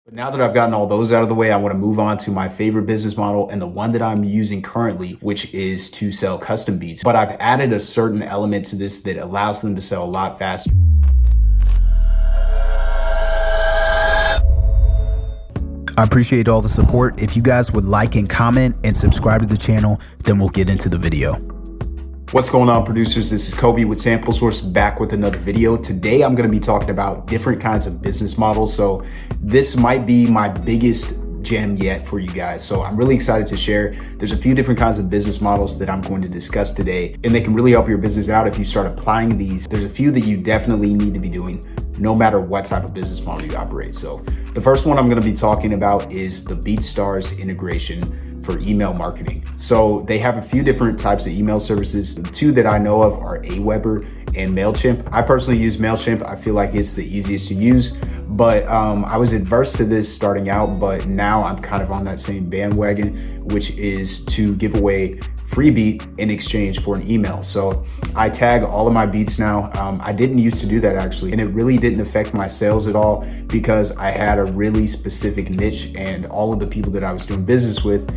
But now that I've gotten all those out of the way, I want to move on to my favorite business model and the one that I'm using currently, which is to sell custom beats. But I've added a certain element to this that allows them to sell a lot faster. I appreciate all the support. If you guys would like and comment and subscribe to the channel, then we'll get into the video. What's going on, producers? This is Kobe with Sample Source, back with another video. Today, I'm going to be talking about different kinds of business models. So this might be my biggest gem yet for you guys. So I'm really excited to share. There's a few different kinds of business models that I'm going to discuss today, and they can really help your business out if you start applying these. There's a few that you definitely need to be doing no matter what type of business model you operate. So the first one I'm going to be talking about is the Beatstars integration for email marketing. So they have a few different types of email services. The two that I know of are Aweber and MailChimp. I personally use MailChimp. I feel like it's the easiest to use, but I was adverse to this starting out, but now I'm kind of on that same bandwagon, which is to give away free beat in exchange for an email. So I tag all of my beats now. I didn't used to do that actually, and it really didn't affect my sales at all because I had a really specific niche, and all of the people that I was doing business with,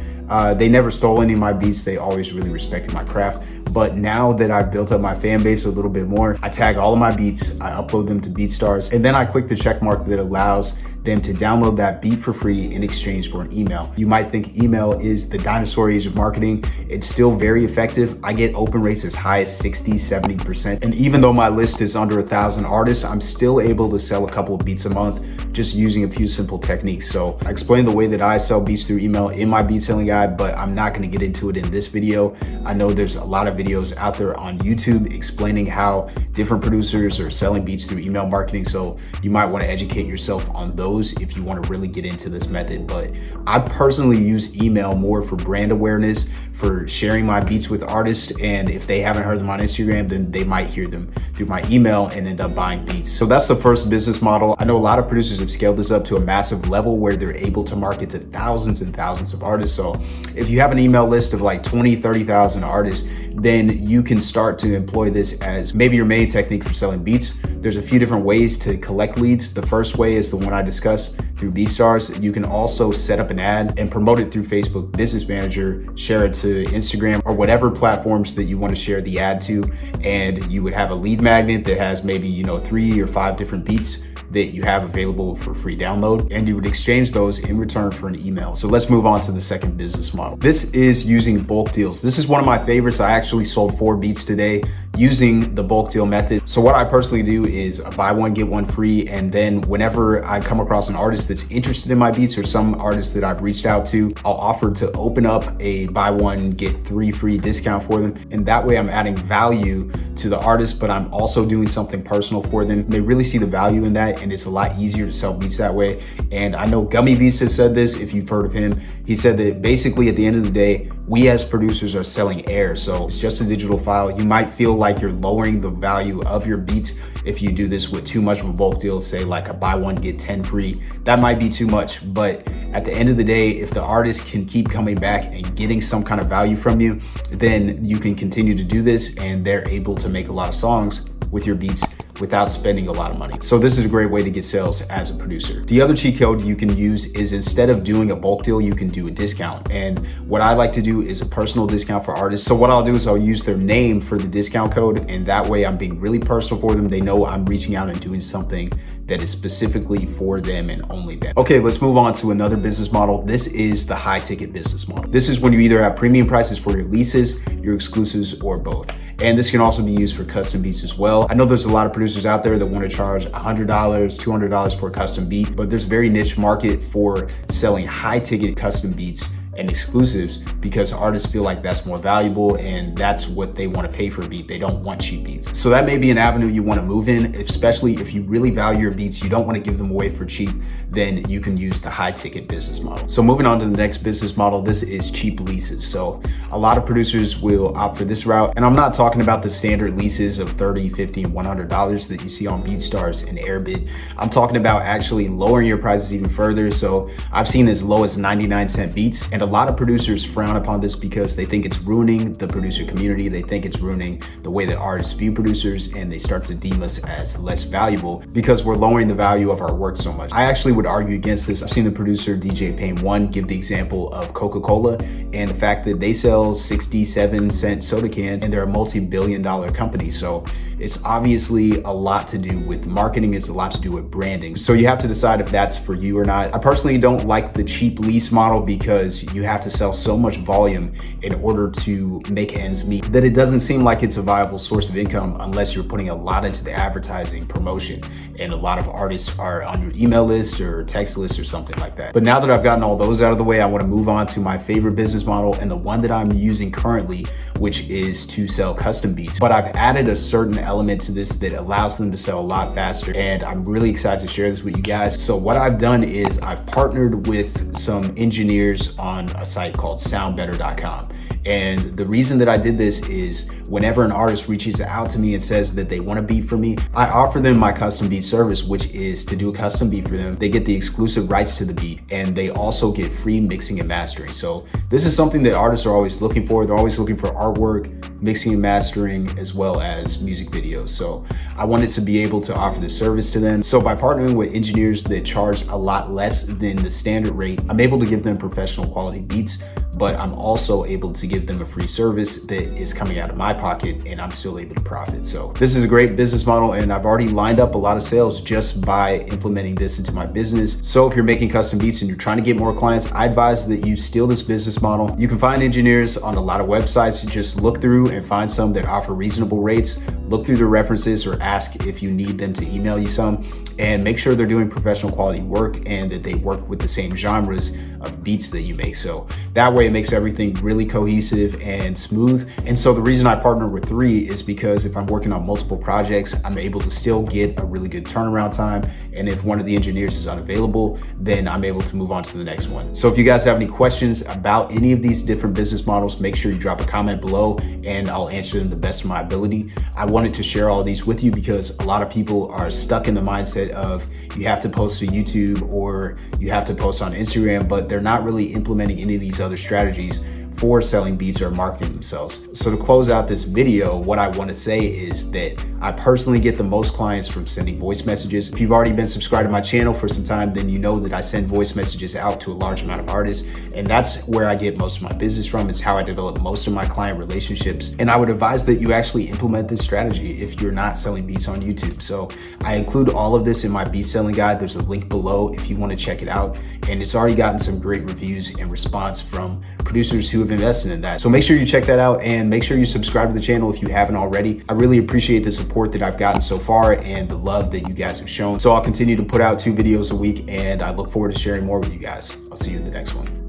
they never stole any of my beats. They always really respected my craft. But now that I've built up my fan base a little bit more, I tag all of my beats, I upload them to Beatstars, and then I click the check mark that allows them to download that beat for free in exchange for an email. You might think email is the dinosaur age of marketing. It's still very effective. I get open rates as high as 60, 70%. And even though my list is under 1,000 artists, I'm still able to sell a couple of beats a month just using a few simple techniques. So I explained the way that I sell beats through email in my beat selling guide, but I'm not gonna get into it in this video. I know there's a lot of videos out there on YouTube explaining how different producers are selling beats through email marketing. So you might wanna educate yourself on those if you want to really get into this method. But I personally use email more for brand awareness, for sharing my beats with artists, and if they haven't heard them on Instagram, then they might hear them through my email and end up buying beats. So that's the first business model. I know a lot of producers have scaled this up to a massive level where they're able to market to thousands and thousands of artists. So if you have an email list of like 20, 30,000 artists, then you can start to employ this as maybe your main technique for selling beats. There's a few different ways to collect leads. The first way is the one I discussed through Beatstars. You can also set up an ad and promote it through Facebook Business Manager, share it to Instagram or whatever platforms that you want to share the ad to. And you would have a lead magnet that has maybe, 3 or 5 different beats that you have available for free download, and you would exchange those in return for an email. So let's move on to the second business model. This is using bulk deals. This is one of my favorites. I actually sold 4 beats today using the bulk deal method. So what I personally do is buy one, get one free. And then whenever I come across an artist that's interested in my beats or some artists that I've reached out to, I'll offer to open up a buy one, get 3 free discount for them. And that way I'm adding value to the artist, but I'm also doing something personal for them. They really see the value in that, and it's a lot easier to sell beats that way. And I know Gummy Beats has said this, if you've heard of him. He said that basically at the end of the day, we as producers are selling air. So it's just a digital file. You might feel like you're lowering the value of your beats if you do this with too much of a bulk deal, say like a buy one, get 10 free. That might be too much, but at the end of the day, if the artist can keep coming back and getting some kind of value from you, then you can continue to do this, and they're able to make a lot of songs with your beats without spending a lot of money. So this is a great way to get sales as a producer. The other cheat code you can use is, instead of doing a bulk deal, you can do a discount. And what I like to do is a personal discount for artists. So what I'll do is I'll use their name for the discount code, and that way I'm being really personal for them. They know I'm reaching out and doing something that is specifically for them and only them. Okay, let's move on to another business model. This is the high ticket business model. This is when you either have premium prices for your leases, your exclusives, or both. And this can also be used for custom beats as well. I know there's a lot of producers out there that want to charge $100, $200 for a custom beat, but there's a very niche market for selling high ticket custom beats and exclusives because artists feel like that's more valuable and that's what they want to pay for a beat. They don't want cheap beats. So that may be an avenue you want to move in, especially if you really value your beats, you don't want to give them away for cheap, then you can use the high ticket business model. So moving on to the next business model, this is cheap leases. So a lot of producers will opt for this route. And I'm not talking about the standard leases of $30, $50, and $100 that you see on Beatstars and Airbit. I'm talking about actually lowering your prices even further. So I've seen as low as 99-cent beats, and And a lot of producers frown upon this because they think it's ruining the producer community. They think it's ruining the way that artists view producers, and they start to deem us as less valuable because we're lowering the value of our work so much. I actually would argue against this. I've seen the producer DJ Payne 1 give the example of Coca-Cola and the fact that they sell 67-cent soda cans and they're a multi-billion-dollar company. So it's obviously a lot to do with marketing. It's a lot to do with branding. So you have to decide if that's for you or not. I personally don't like the cheap lease model because you have to sell so much volume in order to make ends meet that it doesn't seem like it's a viable source of income unless you're putting a lot into the advertising promotion. And a lot of artists are on your email list or text list or something like that. But now that I've gotten all those out of the way, I want to move on to my favorite business model and the one that I'm using currently, which is to sell custom beats. But I've added a certain element to this that allows them to sell a lot faster, and I'm really excited to share this with you guys. So what I've done is I've partnered with some engineers on a site called soundbetter.com. And the reason that I did this is whenever an artist reaches out to me and says that they want a beat from me, I offer them my custom beat service, which is to do a custom beat for them. They get the exclusive rights to the beat, and they also get free mixing and mastering. So this is something that artists are always looking for. They're always looking for artwork, mixing and mastering, as well as music videos. So I wanted to be able to offer this service to them. So by partnering with engineers that charge a lot less than the standard rate, I'm able to give them professional quality beats, but I'm also able to give them a free service that is coming out of my pocket, and I'm still able to profit. So this is a great business model, and I've already lined up a lot of sales just by implementing this into my business. So if you're making custom beats and you're trying to get more clients, I advise that you steal this business model. You can find engineers on a lot of websites. Just look through and find some that offer reasonable rates. Look through their references or ask if you need them to email you some, and make sure they're doing professional quality work and that they work with the same genres of beats that you make. So that way it makes everything really cohesive and smooth. And so the reason I partner with 3 is because if I'm working on multiple projects, I'm able to still get a really good turnaround time. And if one of the engineers is unavailable, then I'm able to move on to the next one. So if you guys have any questions about any of these different business models, make sure you drop a comment below and I'll answer them the best of my ability. I wanted to share all these with you because a lot of people are stuck in the mindset of you have to post to YouTube or you have to post on Instagram, but they're not really implementing any of these other strategies for selling beats or marketing themselves. So to close out this video, what I want to say is that I personally get the most clients from sending voice messages. If you've already been subscribed to my channel for some time, then you know that I send voice messages out to a large amount of artists, and that's where I get most of my business from. It's how I develop most of my client relationships. And I would advise that you actually implement this strategy if you're not selling beats on YouTube. So I include all of this in my beat selling guide. There's a link below if you want to check it out. And it's already gotten some great reviews and response from producers who have invested in that. So make sure you check that out and make sure you subscribe to the channel if you haven't already. I really appreciate the support that I've gotten so far and the love that you guys have shown. So I'll continue to put out 2 videos a week, and I look forward to sharing more with you guys. I'll see you in the next one.